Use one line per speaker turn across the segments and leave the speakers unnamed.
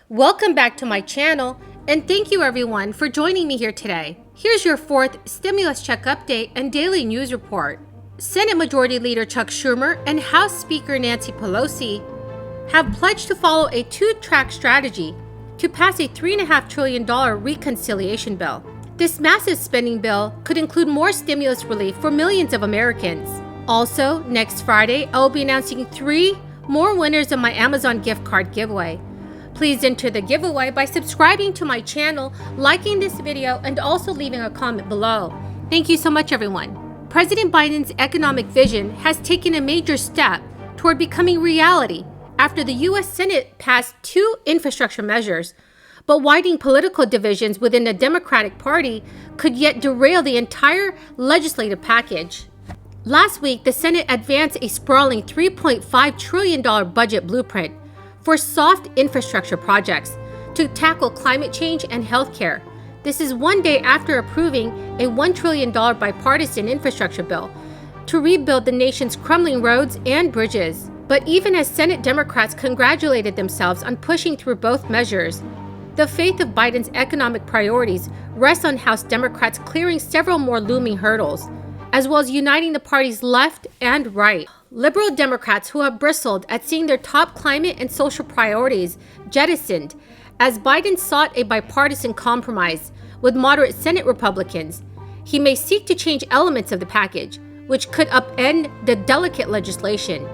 Welcome back to my channel, and thank you everyone for joining me here today. Here's your fourth stimulus check update and daily news report. Senate Majority Leader Chuck Schumer and House Speaker Nancy Pelosi have pledged to follow a two-track strategy to pass a $3.5 trillion reconciliation bill. This massive spending bill could include more stimulus relief for millions of Americans. Also, next Friday, I will be announcing 3 more winners of my Amazon gift card giveaway. Please enter the giveaway by subscribing to my channel, liking this video, and also leaving a comment below. Thank you so much, everyone. President Biden's economic vision has taken a major step toward becoming reality after the U.S. Senate passed 2 infrastructure measures, but widening political divisions within the Democratic Party could yet derail the entire legislative package. Last week, the Senate advanced a sprawling $3.5 trillion budget blueprint for soft infrastructure projects to tackle climate change and healthcare. This is one day after approving a $1 trillion bipartisan infrastructure bill to rebuild the nation's crumbling roads and bridges. But even as Senate Democrats congratulated themselves on pushing through both measures, the fate of Biden's economic priorities rests on House Democrats clearing several more looming hurdles, as well as uniting the party's left and right. Liberal Democrats who have bristled at seeing their top climate and social priorities jettisoned as Biden sought a bipartisan compromise with moderate Senate Republicans. He may seek to change elements of the package, which could upend the delicate legislation.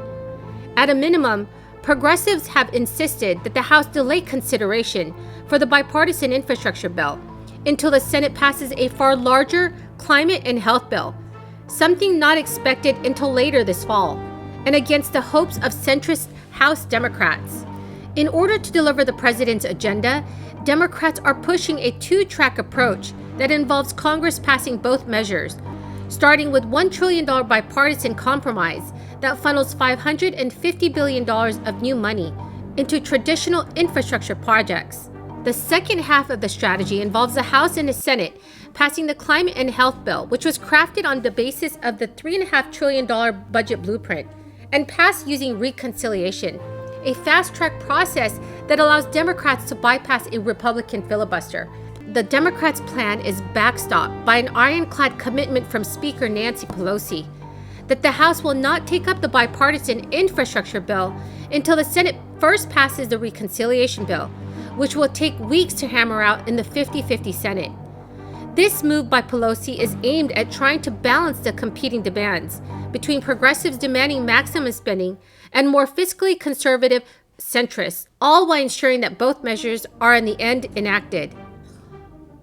At a minimum, progressives have insisted that the House delay consideration for the bipartisan infrastructure bill until the Senate passes a far larger climate and health bill, something not expected until later this fall, and against the hopes of centrist House Democrats. In order to deliver the president's agenda, Democrats are pushing a two-track approach that involves Congress passing both measures, starting with $1 trillion bipartisan compromise that funnels $550 billion of new money into traditional infrastructure projects. The second half of the strategy involves the House and the Senate passing the Climate and Health Bill, which was crafted on the basis of the $3.5 trillion budget blueprint and passed using reconciliation, a fast-track process that allows Democrats to bypass a Republican filibuster. The Democrats' plan is backstopped by an ironclad commitment from Speaker Nancy Pelosi that the House will not take up the bipartisan infrastructure bill until the Senate first passes the reconciliation bill, which will take weeks to hammer out in the 50-50 Senate. This move by Pelosi is aimed at trying to balance the competing demands between progressives demanding maximum spending and more fiscally conservative centrists, all while ensuring that both measures are in the end enacted.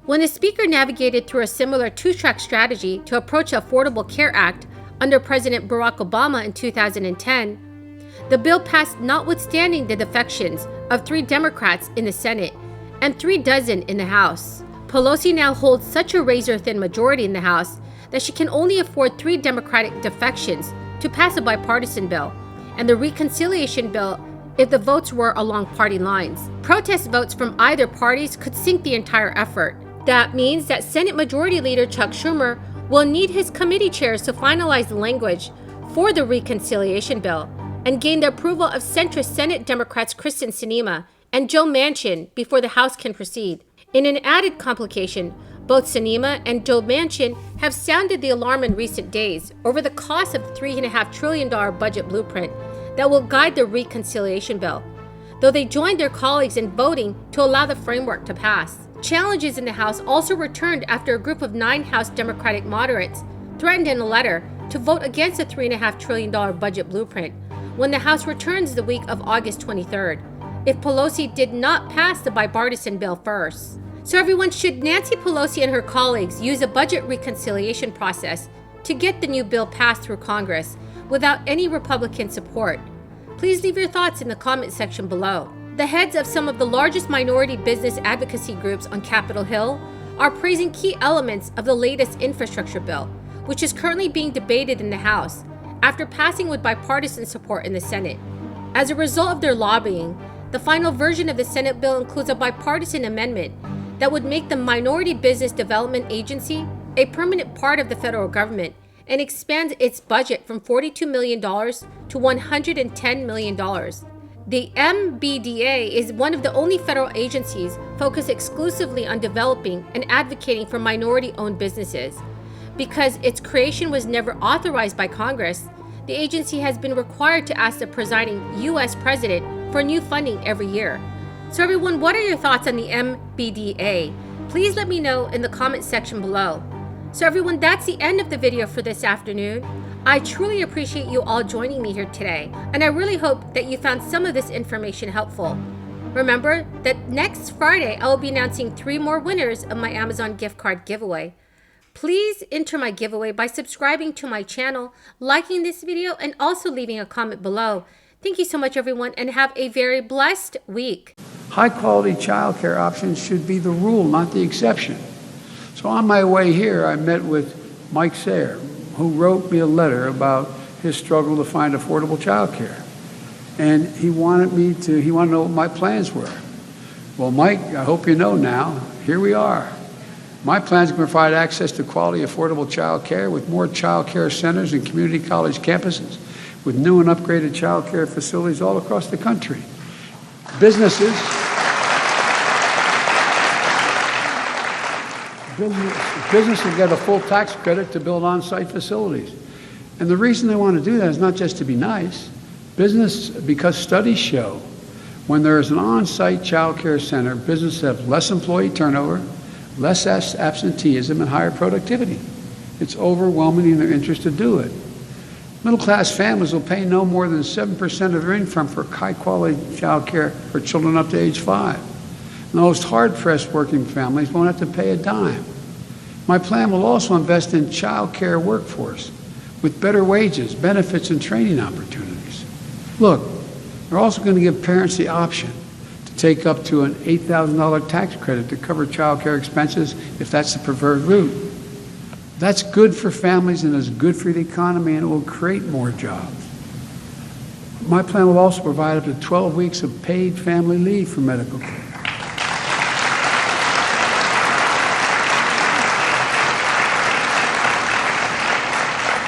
When the Speaker navigated through a similar two-track strategy to approach the Affordable Care Act under President Barack Obama in 2010, the bill passed notwithstanding the defections of 3 Democrats in the Senate and 36 in the House. Pelosi now holds such a razor-thin majority in the House that she can only afford 3 Democratic defections to pass a bipartisan bill, and the reconciliation bill if the votes were along party lines. Protest votes from either parties could sink the entire effort. That means that Senate Majority Leader Chuck Schumer will need his committee chairs to finalize the language for the reconciliation bill and gain the approval of centrist Senate Democrats Kristen Sinema and Joe Manchin before the House can proceed. In an added complication, both Sinema and Joe Manchin have sounded the alarm in recent days over the cost of the $3.5 trillion budget blueprint that will guide the reconciliation bill, though they joined their colleagues in voting to allow the framework to pass. Challenges in the House also returned after a group of 9 House Democratic moderates threatened in a letter to vote against the $3.5 trillion budget blueprint when the House returns the week of August 23rd, if Pelosi did not pass the bipartisan bill first. So everyone, should Nancy Pelosi and her colleagues use a budget reconciliation process to get the new bill passed through Congress without any Republican support? Please leave your thoughts in the comment section below. The heads of some of the largest minority business advocacy groups on Capitol Hill are praising key elements of the latest infrastructure bill, which is currently being debated in the House after passing with bipartisan support in the Senate. As a result of their lobbying, the final version of the Senate bill includes a bipartisan amendment that would make the Minority Business Development Agency a permanent part of the federal government and expands its budget from $42 million to $110 million. The MBDA is one of the only federal agencies focused exclusively on developing and advocating for minority-owned businesses. Because its creation was never authorized by Congress, the agency has been required to ask the presiding U.S. president for new funding every year. So everyone, what are your thoughts on the MBDA? Please let me know in the comment section below. So everyone, that's the end of the video for this afternoon. I truly appreciate you all joining me here today, and I really hope that you found some of this information helpful. Remember that next Friday, I will be announcing 3 more winners of my Amazon gift card giveaway. Please enter my giveaway by subscribing to my channel, liking this video, and also leaving a comment below. Thank you so much, everyone, and have a very blessed week.
High-quality childcare options should be the rule, not the exception. So on my way here, I met with Mike Sayre, who wrote me a letter about his struggle to find affordable childcare. And he wanted to know what my plans were. Well, Mike, I hope you know now, here we are. My plans are to provide access to quality, affordable child care with more child care centers and community college campuses, with new and upgraded child care facilities all across the country. Businesses will get a full tax credit to build on-site facilities. And the reason they want to do that is not just to be nice. Because studies show when there is an on-site child care center, businesses have less employee turnover, less absenteeism, and higher productivity. It's overwhelming in their interest to do it. Middle-class families will pay no more than 7% of their income for high-quality child care for children up to age 5. And those hard-pressed working families won't have to pay a dime. My plan will also invest in child care workforce with better wages, benefits, and training opportunities. Look, we're also going to give parents the option to take up to an $8,000 tax credit to cover child care expenses if that's the preferred route. That's good for families and is good for the economy, and it will create more jobs. My plan will also provide up to 12 weeks of paid family leave for medical care.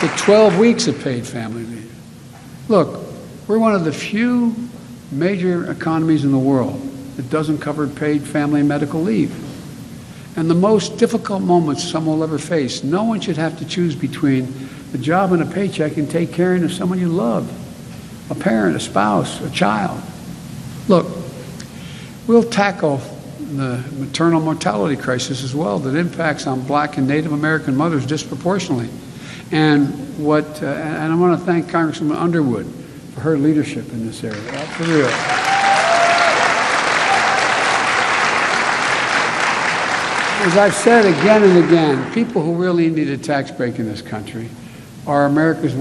The 12 weeks of paid family leave. Look, we're one of the few major economies in the world that doesn't cover paid family and medical leave. And the most difficult moments someone will ever face, no one should have to choose between a job and a paycheck and take care of someone you love, a parent, a spouse, a child. Look, we'll tackle the maternal mortality crisis as well that impacts on Black and Native American mothers disproportionately. And I want to thank Congresswoman Underwood for her leadership in this area. That's for real. As I've said again and again, people who really need a tax break in this country are America's